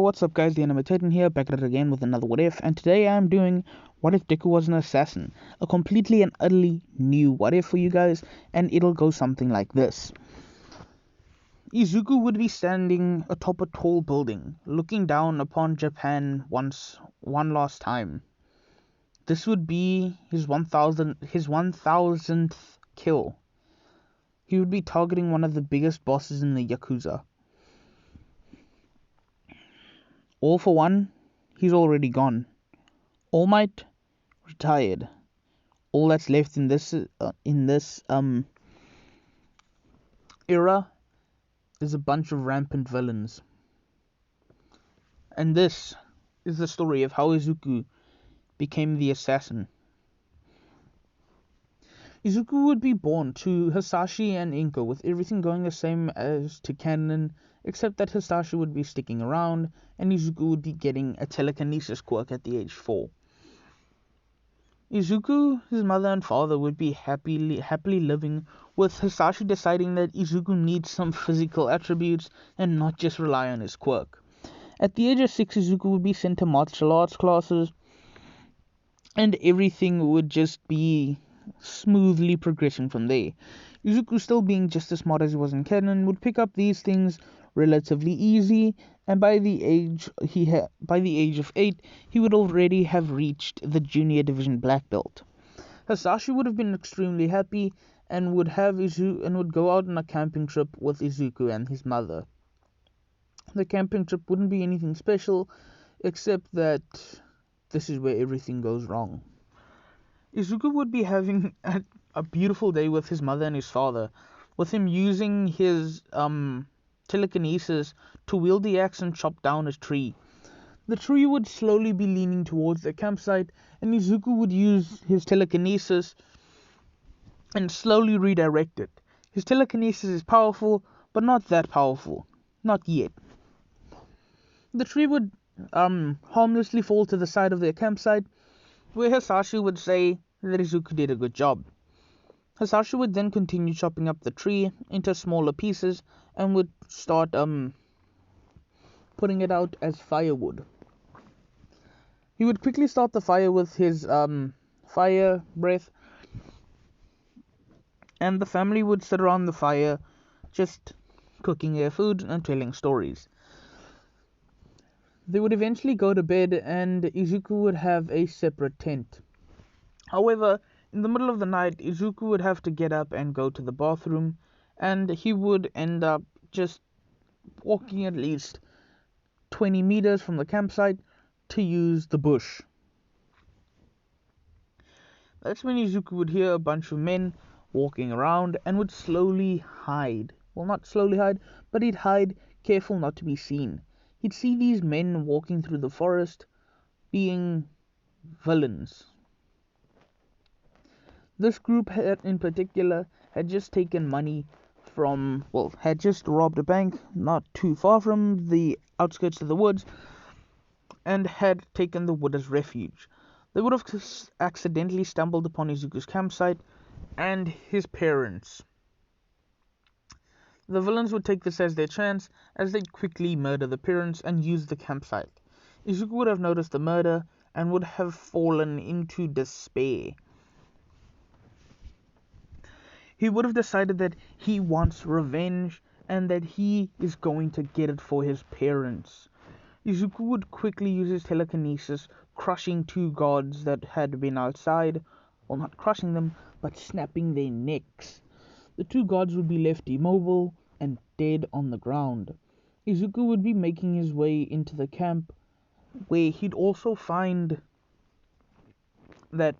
what's up guys, the Anime Titan here, back at it again with another What If, and today I'm doing What If Deku Was an Assassin, a completely and utterly new What If for you guys, and it'll go something like this. Izuku would be standing atop a tall building, looking down upon Japan one last time. This would be his 1000th kill. He would be targeting one of the biggest bosses in the Yakuza. All for One, he's already gone. All Might, retired. All that's left in this era is a bunch of rampant villains. And this is the story of how Izuku became the assassin. Izuku would be born to Hisashi and Inko, with everything going the same as to canon, except that Hisashi would be sticking around and Izuku would be getting a telekinesis quirk at the age 4. Izuku, his mother and father would be happily living, with Hisashi deciding that Izuku needs some physical attributes and not just rely on his quirk. At the age of 6, Izuku would be sent to martial arts classes, and everything would just be smoothly progressing from there. Izuku, still being just as smart as he was in canon, would pick up these things relatively easy, and by the age of 8, he would already have reached the junior division black belt. Hisashi would have been extremely happy and would go out on a camping trip with Izuku and his mother. The camping trip wouldn't be anything special, except that this is where everything goes wrong. Izuku would be having a beautiful day with his mother and his father, with him using his telekinesis to wield the axe and chop down a tree. The tree would slowly be leaning towards the campsite, and Izuku would use his telekinesis and slowly redirect it. His telekinesis is powerful, but not that powerful. Not yet. The tree would harmlessly fall to the side of their campsite, where Hisashi would say that Izuku did a good job. Hisashi would then continue chopping up the tree into smaller pieces and would start putting it out as firewood. He would quickly start the fire with his fire breath, and the family would sit around the fire just cooking their food and telling stories. They would eventually go to bed, and Izuku would have a separate tent. However, in the middle of the night, Izuku would have to get up and go to the bathroom, and he would end up just walking at least 20 meters from the campsite to use the bush. That's when Izuku would hear a bunch of men walking around and would slowly hide. Well, not slowly hide, but he'd hide, careful not to be seen. He'd see these men walking through the forest, being villains. This group in particular had just taken money had just robbed a bank not too far from the outskirts of the woods, and had taken the wood as refuge. They would have accidentally stumbled upon Izuku's campsite and his parents. The villains would take this as their chance, as they'd quickly murder the parents and use the campsite. Izuku would have noticed the murder and would have fallen into despair. He would have decided that he wants revenge and that he is going to get it for his parents. Izuku would quickly use his telekinesis, crushing 2 guards that had been outside. Well, not crushing them, but snapping their necks. The 2 guards would be left immobile and dead on the ground. Izuku would be making his way into the camp, where he'd also find that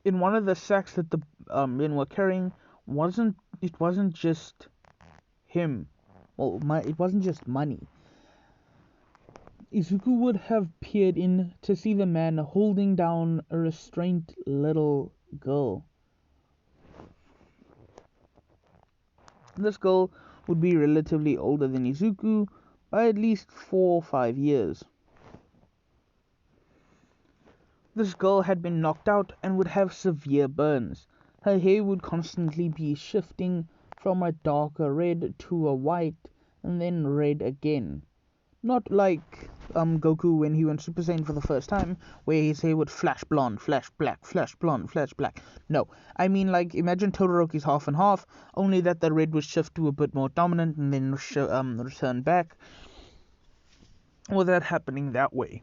in one of the sacks that the men were carrying, it wasn't just him. Well, it wasn't just money. Izuku would have peered in to see the man holding down a restrained little girl. This girl would be relatively older than Izuku by at least 4 or 5 years. This girl had been knocked out and would have severe burns. Her hair would constantly be shifting from a darker red to a white and then red again. Not like Goku when he went Super Saiyan for the first time, where his hair would flash blonde, flash black, flash blonde, flash black. No, I mean like imagine Todoroki's half and half, only that the red would shift to a bit more dominant and then return back. Without happening that way.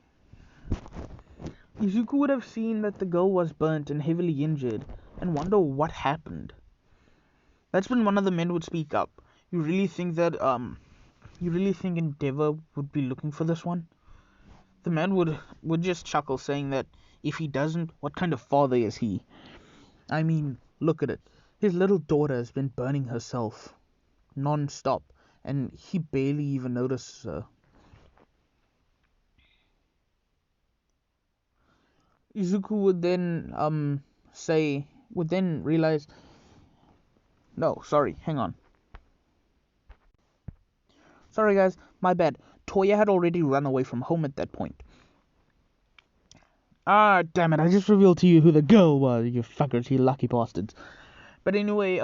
Izuku would have seen that the girl was burnt and heavily injured, and wonder what happened. That's when one of the men would speak up. You really think Endeavor would be looking for this one? The man would just chuckle, saying that if he doesn't, what kind of father is he? I mean, look at it. His little daughter has been burning herself non-stop, and he barely even notices her. Izuku would then realize, no, sorry, hang on. Sorry guys, my bad. Toya had already run away from home at that point. Ah, damn it, I just revealed to you who the girl was, you fuckers, you lucky bastards. But anyway,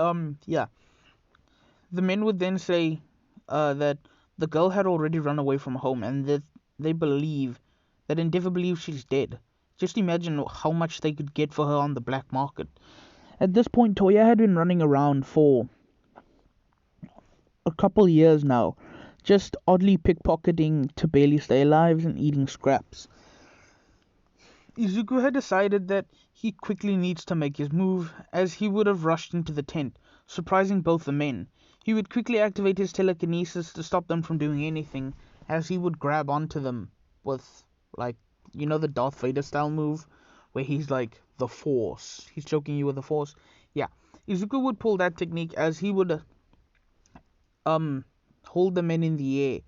yeah. The men would then say, that the girl had already run away from home and that Endeavor believes she's dead. Just imagine how much they could get for her on the black market. At this point, Toya had been running around for a couple years now, just oddly pickpocketing to barely stay alive and eating scraps. Izuku had decided that he quickly needs to make his move, as he would have rushed into the tent, surprising both the men. He would quickly activate his telekinesis to stop them from doing anything, as he would grab onto them with, like, you know the Darth Vader style move, where he's like, the Force. He's choking you with the Force. Yeah, Izuku would pull that technique as he would hold the men in the air.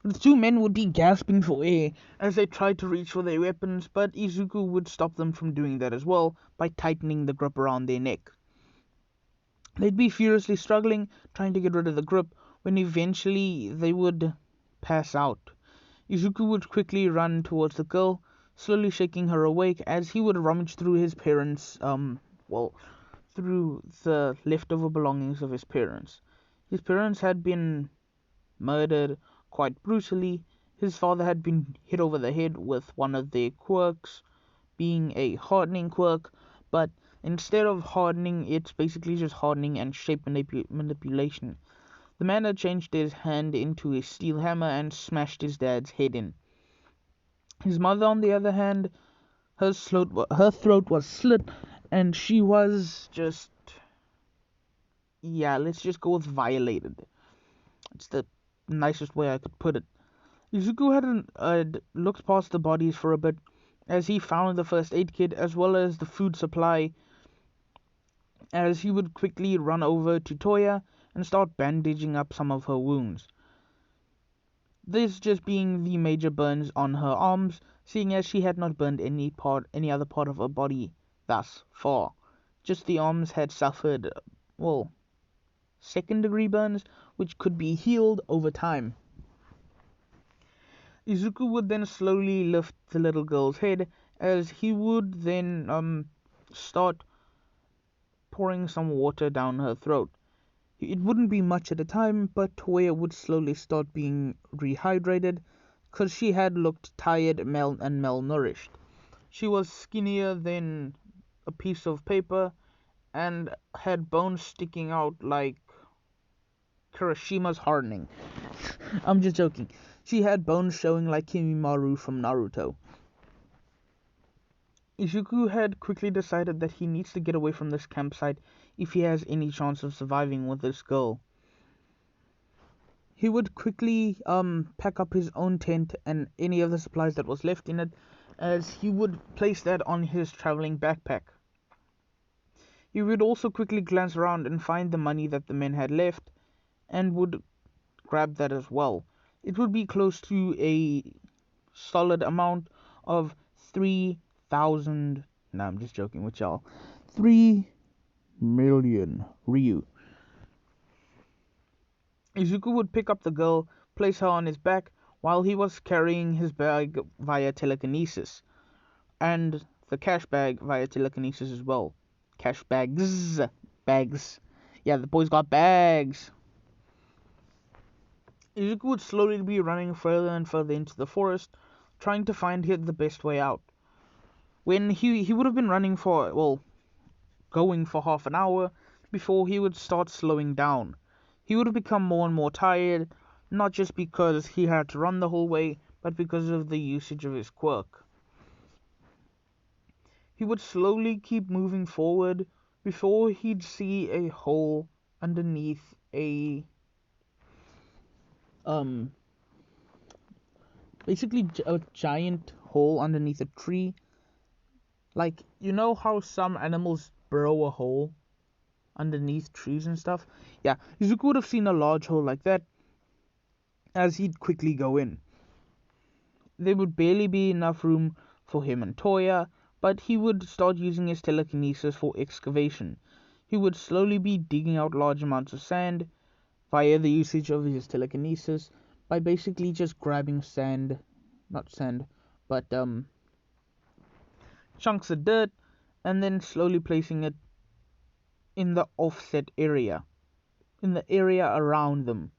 The two men would be gasping for air as they tried to reach for their weapons, but Izuku would stop them from doing that as well by tightening the grip around their neck. They'd be furiously struggling, trying to get rid of the grip, when eventually they would pass out. Izuku would quickly run towards the girl, slowly shaking her awake as he would rummage through his parents', through the leftover belongings of his parents. His parents had been murdered quite brutally. His father had been hit over the head with one of their quirks, being a hardening quirk, but instead of hardening, it's basically just hardening and shape manipulation. The man had changed his hand into a steel hammer and smashed his dad's head in. His mother, on the other hand, her throat was slit, and she was just, yeah, let's just go with violated. It's the nicest way I could put it. Izuku had looked past the bodies for a bit, as he found the first aid kit as well as the food supply, as he would quickly run over to Toya and start bandaging up some of her wounds. This just being the major burns on her arms, seeing as she had not burned any other part of her body thus far. Just the arms had suffered, well, second-degree burns, which could be healed over time. Izuku would then slowly lift the little girl's head, as he would then start pouring some water down her throat. It wouldn't be much at a time, but Toya would slowly start being rehydrated, because she had looked tired and malnourished. She was skinnier than a piece of paper, and had bones sticking out like Kirishima's hardening. I'm just joking. She had bones showing like Kimimaru from Naruto. Izuku had quickly decided that he needs to get away from this campsite if he has any chance of surviving with this girl. He would quickly pack up his own tent and any of the supplies that was left in it, as he would place that on his traveling backpack. He would also quickly glance around and find the money that the men had left, and would grab that as well. It would be close to a solid amount of 3,000. Nah, I'm just joking with y'all. 3 million Ryu. Izuku would pick up the girl, place her on his back, while he was carrying his bag via telekinesis, and the cash bag via telekinesis as well. Cash bags. Yeah, the boys got bags. Izuku would slowly be running further and further into the forest, trying to find the best way out. When he would have been running for, well, going for half an hour before he would start slowing down. He would have become more and more tired, not just because he had to run the whole way, but because of the usage of his quirk. He would slowly keep moving forward before he'd see a hole underneath um basically a giant hole underneath a tree. Like, you know how some animals burrow a hole underneath trees and stuff? Yeah, Izuku would have seen a large hole like that as he'd quickly go in. There would barely be enough room for him and Toya, but he would start using his telekinesis for excavation. He would slowly be digging out large amounts of sand via the usage of his telekinesis by basically just grabbing sand, not sand, but chunks of dirt, and then slowly placing it in the offset area, in the area around them.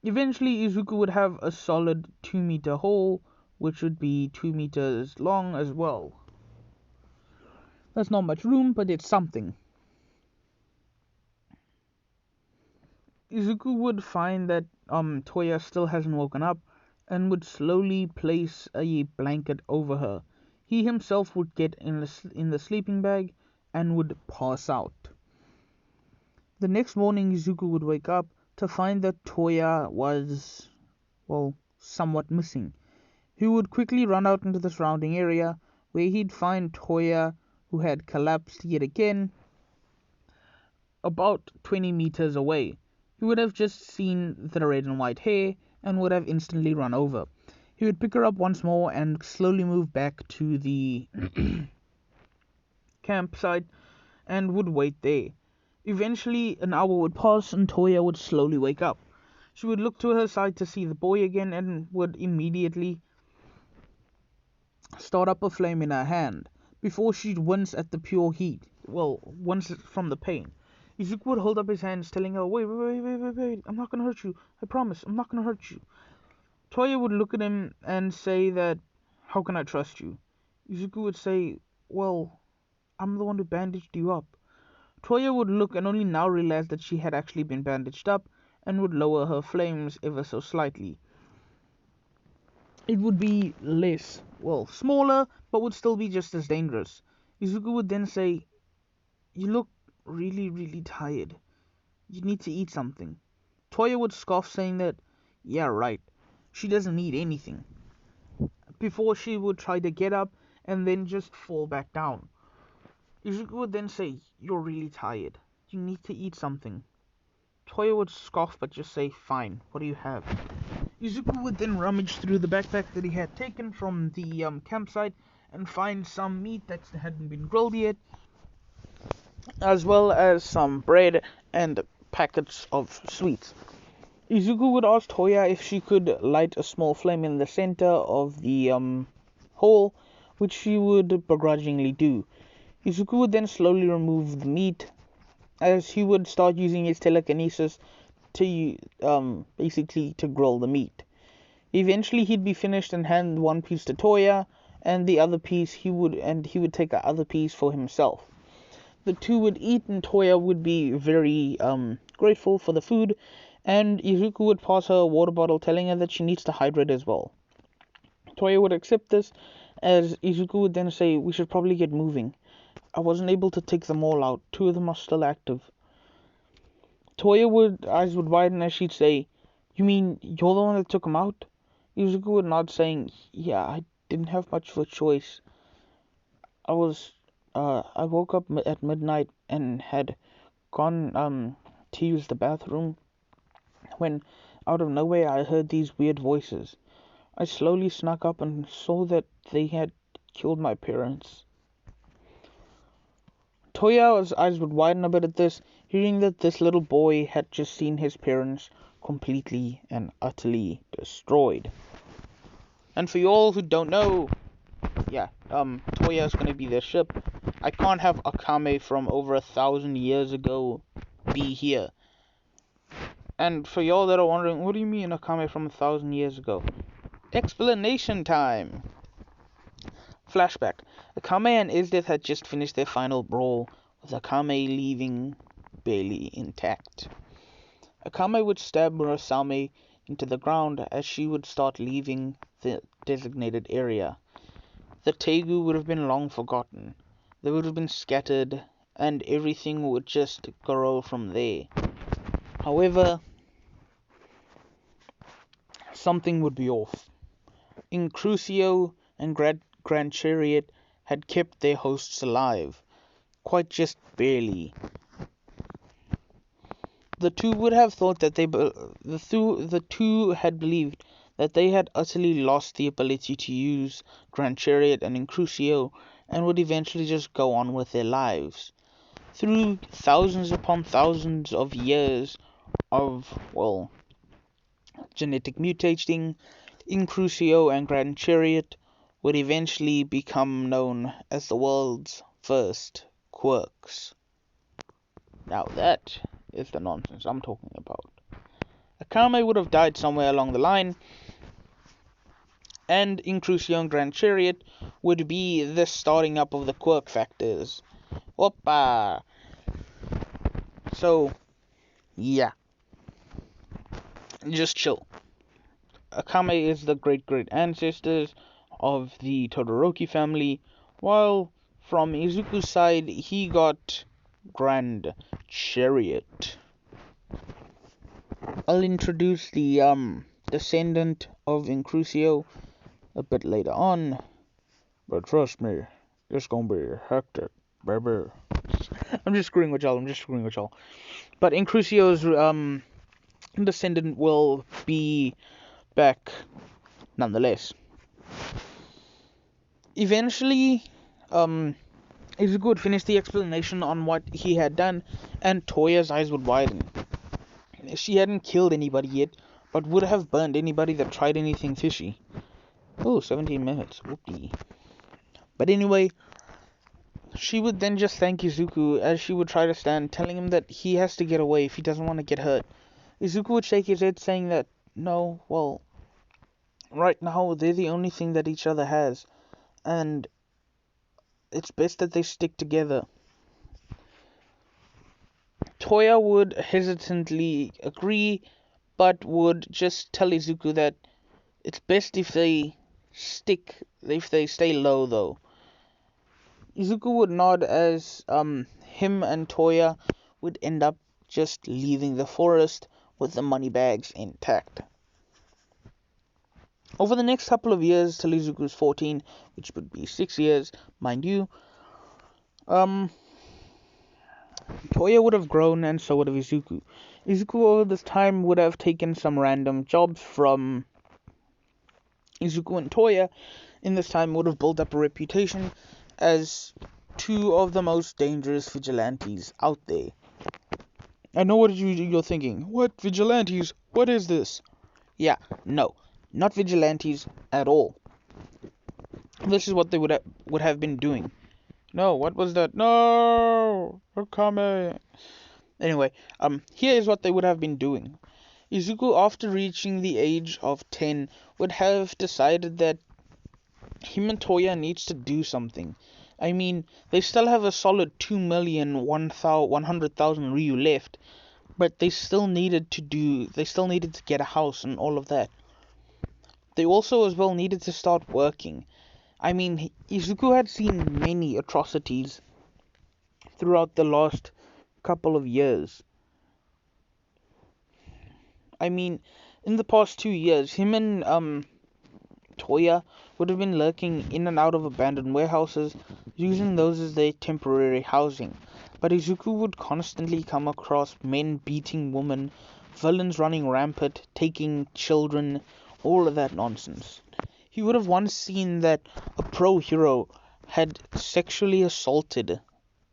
Eventually, Izuku would have a solid 2-meter hole, which would be 2 meters long as well. That's not much room, but it's something. Izuku would find that Toya still hasn't woken up and would slowly place a blanket over her. He himself would get in the sleeping bag and would pass out. The next morning, Izuku would wake up to find that Toya was, well, somewhat missing. He would quickly run out into the surrounding area, where he'd find Toya, who had collapsed yet again, about 20 meters away. He would have just seen the red and white hair and would have instantly run over. He would pick her up once more and slowly move back to the campsite and would wait there. Eventually, an hour would pass and Toya would slowly wake up. She would look to her side to see the boy again and would immediately start up a flame in her hand before she'd wince at the pure heat. Well, wince from the pain. Izuku would hold up his hands, telling her, wait, I'm not gonna hurt you. I promise, I'm not gonna hurt you. Toya would look at him and say that, how can I trust you? Izuku would say, well, I'm the one who bandaged you up. Toya would look and only now realize that she had actually been bandaged up and would lower her flames ever so slightly. It would be less, well, smaller, but would still be just as dangerous. Izuku would then say, you look really, really tired. You need to eat something. Toya would scoff, saying that, yeah, right. She doesn't need anything. Before she would try to get up and then just fall back down. Izuku would then say, you're really tired. You need to eat something. Toya would scoff but just say, fine, what do you have? Izuku would then rummage through the backpack that he had taken from the campsite and find some meat that hadn't been grilled yet, as well as some bread and packets of sweets. Izuku would ask Toya if she could light a small flame in the center of the hole, which she would begrudgingly do. Izuku would then slowly remove the meat, as he would start using his telekinesis to basically to grill the meat. Eventually he'd be finished and hand one piece to Toya, and the other piece he would take the other piece for himself. The two would eat, and Toya would be very grateful for the food, and Izuku would pass her a water bottle, telling her that she needs to hydrate as well. Toya would accept this, as Izuku would then say, we should probably get moving. I wasn't able to take them all out. 2 of them are still active. Toya eyes would widen as she'd say, you mean you're the one that took them out? Izuku would nod, saying, yeah, I didn't have much of a choice. I woke up at midnight and had gone to use the bathroom when out of nowhere I heard these weird voices. I slowly snuck up and saw that they had killed my parents. Toya's eyes would widen a bit at this, hearing that this little boy had just seen his parents completely and utterly destroyed. And for you all who don't know, yeah, Toya is going to be their ship. I can't have Akame from over 1,000 years ago be here. And for y'all that are wondering, what do you mean Akame from 1,000 years ago? Explanation time! Flashback. Akame and Isdith had just finished their final brawl, with Akame leaving barely intact. Akame would stab Murasame into the ground as she would start leaving the designated area. The Tegu would have been long forgotten. They would have been scattered, and everything would just grow from there. However, something would be off. Incrucio and Grand Chariot had kept their hosts alive, quite just barely. The two would have thought that the two had believed that they had utterly lost the ability to use Grand Chariot and Incrucio, and would eventually just go on with their lives. Through thousands upon thousands of years of, well, genetic mutating, Incrucio and Grand Chariot would eventually become known as the world's first quirks. Now that is the nonsense I'm talking about. Akame would have died somewhere along the line, and Incrucio and Grand Chariot would be the starting up of the quirk factors. Oppa! So, yeah. Just chill. Akame is the great-great ancestors of the Todoroki family, while from Izuku's side, he got Grand Chariot. I'll introduce the descendant of Incrucio a bit later on, but trust me, it's gonna be hectic, baby. I'm just screwing with y'all. But Incrucio's descendant will be back nonetheless. Eventually, Izuku would finish the explanation on what he had done, and Toya's eyes would widen. She hadn't killed anybody yet, but would have burned anybody that tried anything fishy. Oh, 17 minutes. Whoopee. But anyway, she would then just thank Izuku as she would try to stand, telling him that he has to get away if he doesn't want to get hurt. Izuku would shake his head, saying that, no, well, right now they're the only thing that each other has, and it's best that they stick together. Toya would hesitantly agree, but would just tell Izuku that it's best if they stay low though. Izuku would nod as him and Toya would end up just leaving the forest with the money bags intact. Over the next couple of years till Izuku's 14, which would be 6 years, mind you, Toya would have grown, and so would have Izuku. Izuku over this time would have taken some random jobs from Izuku, and Toya in this time would have built up a reputation as two of the most dangerous vigilantes out there. I know what you're thinking. What vigilantes? What is this? Yeah, no, not vigilantes at all. This is what they would have been doing. No, what was that? No, Akame. Anyway, here is what they would have been doing. Izuku, after reaching the age of 10, would have decided that him and Toya needs to do something. I mean, they still have a solid 2,100,000 Ryu left, but they still needed to get a house and all of that. They also as well needed to start working. I mean, Izuku had seen many atrocities throughout the last couple of years. I mean, in the past 2 years, him and Toya would have been lurking in and out of abandoned warehouses, using those as their temporary housing. But Izuku would constantly come across men beating women, villains running rampant, taking children, all of that nonsense. He would have once seen that a pro hero had sexually assaulted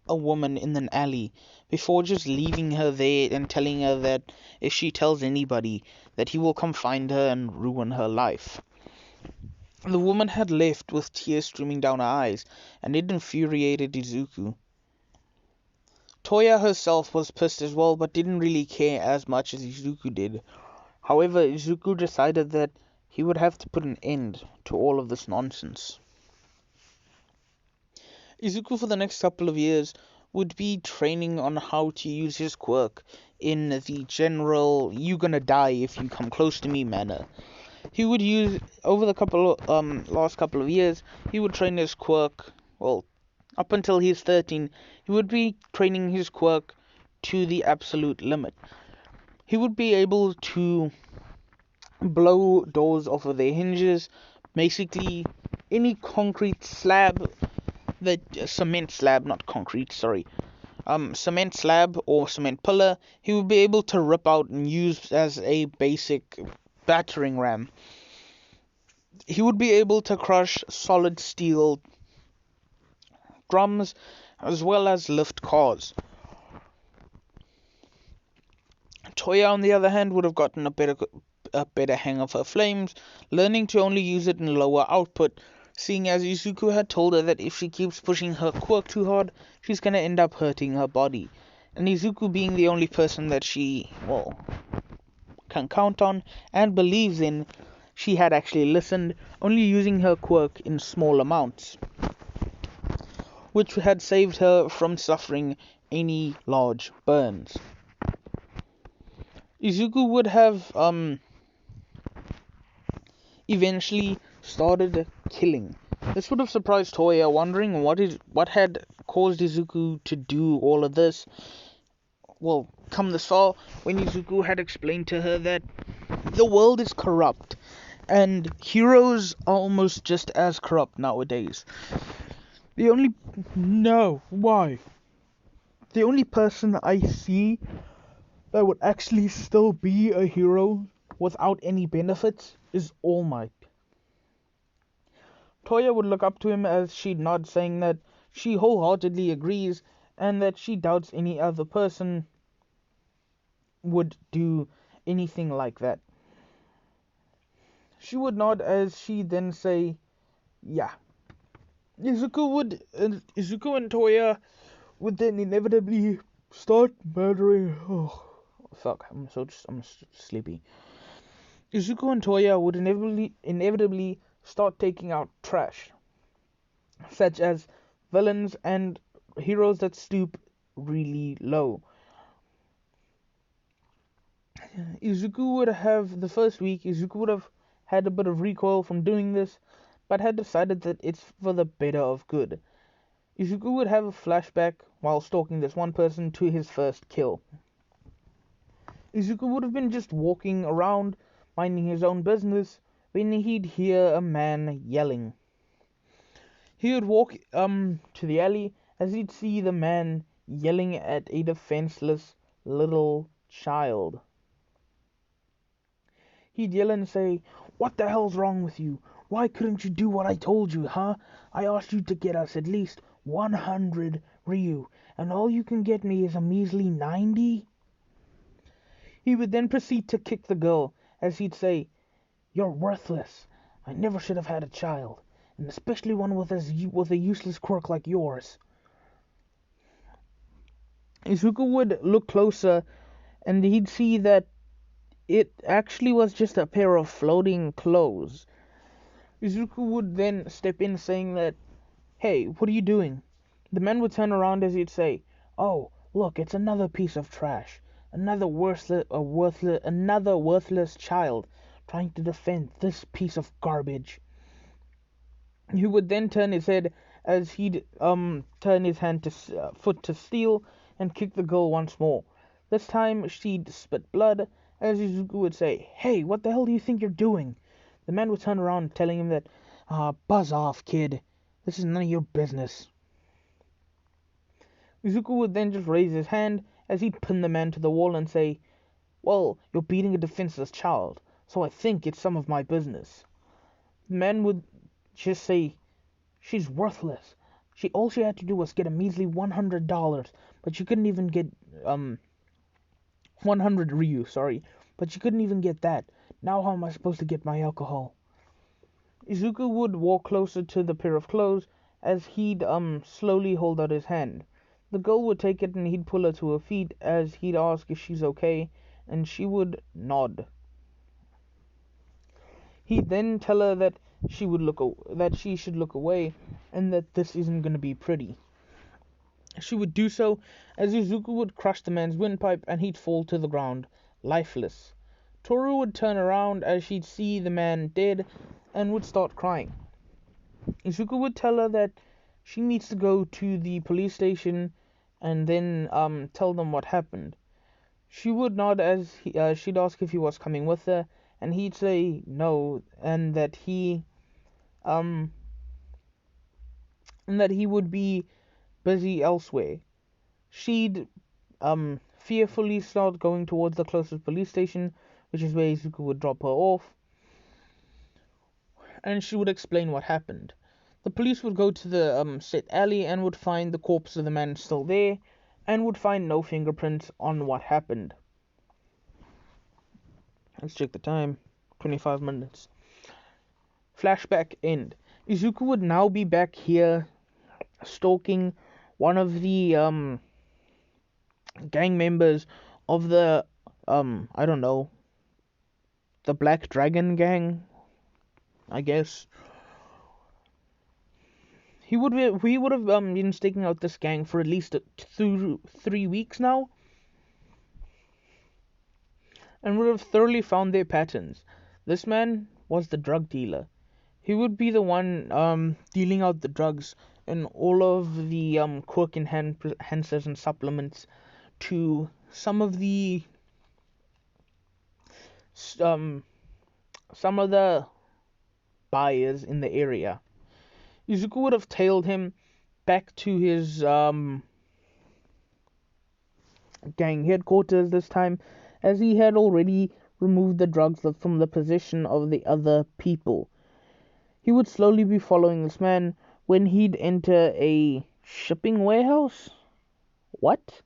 a woman in an alley before just leaving her there and telling her that if she tells anybody that he will come find her and ruin her life. The woman had left with tears streaming down her eyes, and it infuriated Izuku. Toya herself was pissed as well, but didn't really care as much as Izuku did. However, Izuku decided that he would have to put an end to all of this nonsense. Izuku, for the next couple of years, would be training on how to use his quirk in the general "you gonna die if you come close to me" manner. He would use, over the last couple of years, he would train his quirk, well, up until he's 13, he would be training his quirk to the absolute limit. He would be able to blow doors off of their hinges, basically any concrete slab, cement slab, not concrete, sorry, cement slab or cement pillar, he would be able to rip out and use as a basic battering ram. He would be able to crush solid steel drums as well as lift cars. Toya, on the other hand, would have gotten a better hang of her flames, learning to only use it in lower output, seeing as Izuku had told her that if she keeps pushing her quirk too hard, she's gonna end up hurting her body. And Izuku, being the only person that she, can count on and believes in, she had actually listened, only using her quirk in small amounts, which had saved her from suffering any large burns. Izuku would have eventually started killing. This would have surprised Toya, wondering what had caused Izuku to do all of this. Well, come this fall, when Izuku had explained to her that the world is corrupt, and heroes are almost just as corrupt nowadays. The only person I see that would actually still be a hero without any benefits is All Might. Toya would look up to him as she'd nod, saying that she wholeheartedly agrees and that she doubts any other person would do anything like that. She would nod as she then say, yeah. Izuku and Toya would then inevitably start murdering. Oh, fuck! I'm sleepy. Izuku and Toya would inevitably start taking out trash, such as villains and heroes that stoop really low. The first week, Izuku would have had a bit of recoil from doing this, but had decided that it's for the better of good. Izuku would have a flashback while stalking this one person to his first kill. Izuku would have been just walking around, minding his own business, when he'd hear a man yelling. He would walk to the alley as he'd see the man yelling at a defenseless little child. He'd yell and say, "What the hell's wrong with you? Why couldn't you do what I told you, huh? I asked you to get us at least 100 Ryu, and all you can get me is a measly 90? He would then proceed to kick the girl, as he'd say, "You're worthless. I never should have had a child, and especially one with a useless quirk like yours." Izuku would look closer, and he'd see that it actually was just a pair of floating clothes. Izuku would then step in, saying that, "Hey, what are you doing?" The man would turn around as he'd say, "Oh, look, it's another piece of trash. Another worthless child trying to defend this piece of garbage." He would then turn his head as he'd turn his foot to steel and kick the girl once more. This time she'd spit blood, as Izuku would say, "Hey, what the hell do you think you're doing?" The man would turn around, telling him that, "Buzz off, kid. This is none of your business." Izuku would then just raise his hand as he'd pin the man to the wall and say, "Well, you're beating a defenseless child, so I think it's some of my business." The man would just say, "She's worthless. All she had to do was get a measly $100, but she couldn't even get 100 Ryu, sorry, but she couldn't even get that. Now how am I supposed to get my alcohol?" Izuku would walk closer to the pair of clothes as he'd slowly hold out his hand. The girl would take it and he'd pull her to her feet as he'd ask if she's okay, and she would nod. He'd then tell her that she should look away and that this isn't going to be pretty. She would do so as Izuku would crush the man's windpipe and he'd fall to the ground, lifeless. Toru would turn around as she'd see the man dead and would start crying. Izuku would tell her that she needs to go to the police station and then tell them what happened. She would nod as she'd ask if he was coming with her, and he'd say no, and that he would be busy elsewhere. She'd fearfully start going towards the closest police station, which is where Izuku would drop her off, and she would explain what happened. The police would go to the set alley and would find the corpse of the man still there, and would find no fingerprints on what happened. Let's check the time. 25 minutes. Flashback end. Izuku would now be back here stalking one of the gang members of the I don't know, the Black Dragon gang, I guess. We would have been staking out this gang for at least 3 weeks now, and would have thoroughly found their patterns. This man was the drug dealer. He would be the one dealing out the drugs and all of the quirk enhancers and supplements to some of the buyers in the area. Izuku would have tailed him back to his gang headquarters this time, as he had already removed the drugs from the possession of the other people. He would slowly be following this man when he'd enter a shipping warehouse. What?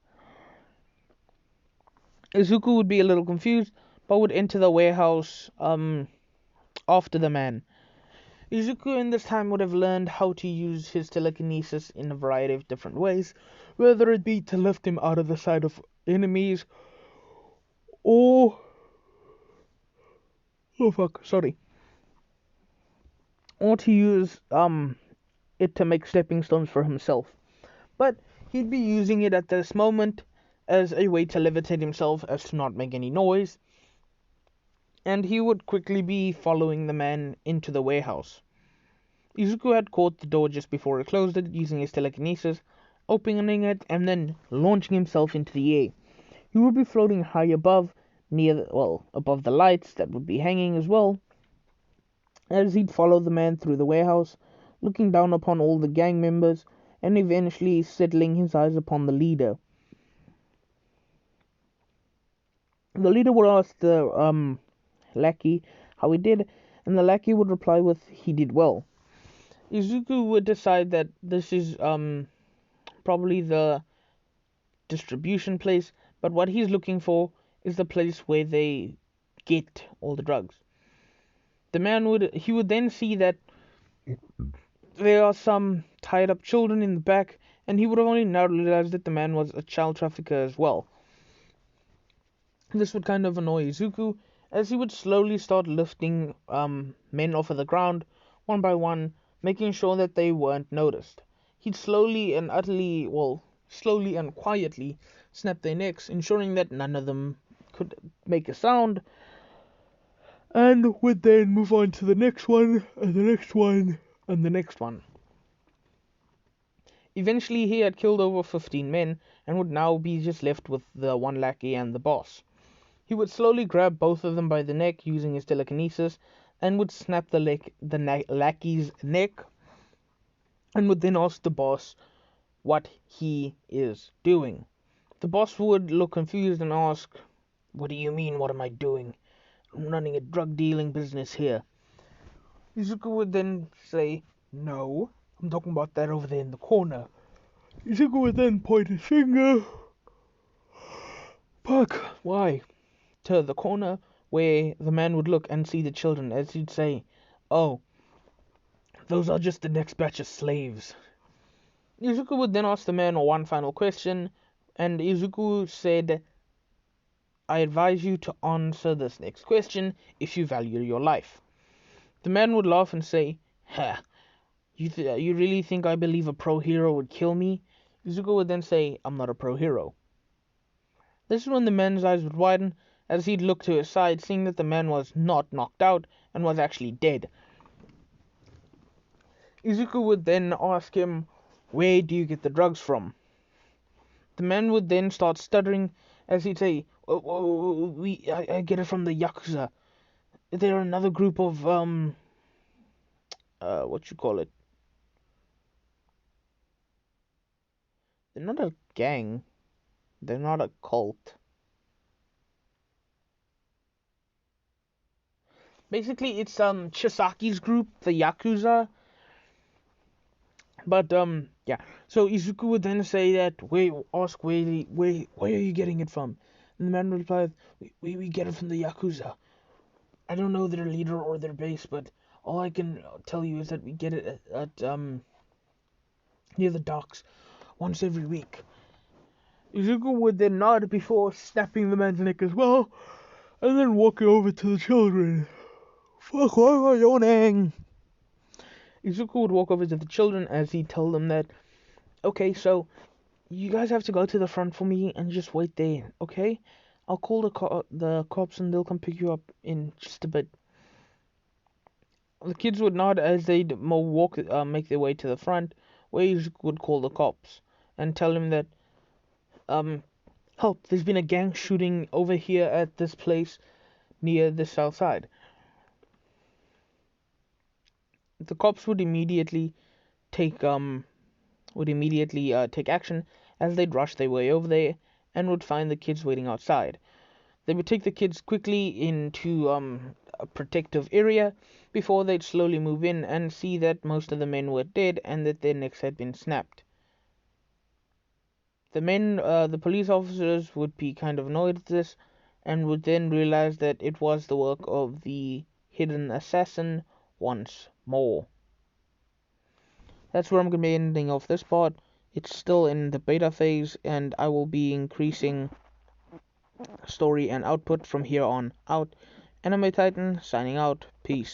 Izuku would be a little confused, but would enter the warehouse after the man. Izuku in this time would have learned how to use his telekinesis in a variety of different ways, whether it be to lift him out of the sight of enemies, or or to use it to make stepping stones for himself. But he'd be using it at this moment as a way to levitate himself as to not make any noise, and he would quickly be following the man into the warehouse. Izuku had caught the door just before he closed it using his telekinesis, opening it and then launching himself into the air. He would be floating high above the lights that would be hanging as well, as he'd follow the man through the warehouse, looking down upon all the gang members, and eventually settling his eyes upon the leader. The leader would ask the lackey how he did, and the lackey would reply with, "He did well." Izuku would decide that this is probably the distribution place, but what he's looking for is the place where they get all the drugs. He would then see that there are some tied up children in the back, and he would have only now realized that the man was a child trafficker as well. This would kind of annoy Izuku, as he would slowly start lifting men off of the ground, one by one, making sure that they weren't noticed. He'd slowly and quietly snap their necks, ensuring that none of them could make a sound, and would then move on to the next one, and the next one, and the next one. Eventually, he had killed over 15 men, and would now be just left with the one lackey and the boss. He would slowly grab both of them by the neck using his telekinesis, and would snap the lackey's neck, and would then ask the boss what he is doing. The boss would look confused and ask, "What do you mean, what am I doing? I'm running a drug dealing business here." Izuku would then say, "No, I'm talking about that over there in the corner." Izuku would then point his finger back, to the corner where the man would look and see the children, as he'd say, "Oh, those are just the next batch of slaves." Izuku would then ask the man one final question, and Izuku said, I advise you to answer this next question if you value your life. The man would laugh and say, ha, you really think I believe a pro hero would kill me? Izuku would then say, I'm not a pro hero. This is when the man's eyes would widen as he'd look to his side, seeing that the man was not knocked out and was actually dead. Izuku would then ask him, where do you get the drugs from? The man would then start stuttering as he'd say, I get it from the Yakuza. They're another group of, what you call it? They're not a gang. They're not a cult. Basically, it's, Chisaki's group, the Yakuza. But, yeah. So Izuku would then say that, ask where are you getting it from? And the man replied, we get it from the Yakuza. I don't know their leader or their base, but all I can tell you is that we get it at near the docks once every week. Izuku would then nod before snapping the man's neck as well, and then walking over to the children. Fuck, why am I yawning? Izuku would walk over to the children as he told them that, okay, so you guys have to go to the front for me and just wait there, okay? I'll call the cops and they'll come pick you up in just a bit. The kids would nod as they'd make their way to the front, where Izuku would call the cops and tell him that, help, there's been a gang shooting over here at this place near the south side. The cops would immediately take action as they'd rush their way over there and would find the kids waiting outside. They would take the kids quickly into a protective area before they'd slowly move in and see that most of the men were dead and that their necks had been snapped. The police officers would be kind of annoyed at this and would then realize that it was the work of the hidden assassin once more. That's where I'm going to be ending off this part. It's still in the beta phase, and I will be increasing story and output from here on out. Anime Titan signing out. Peace.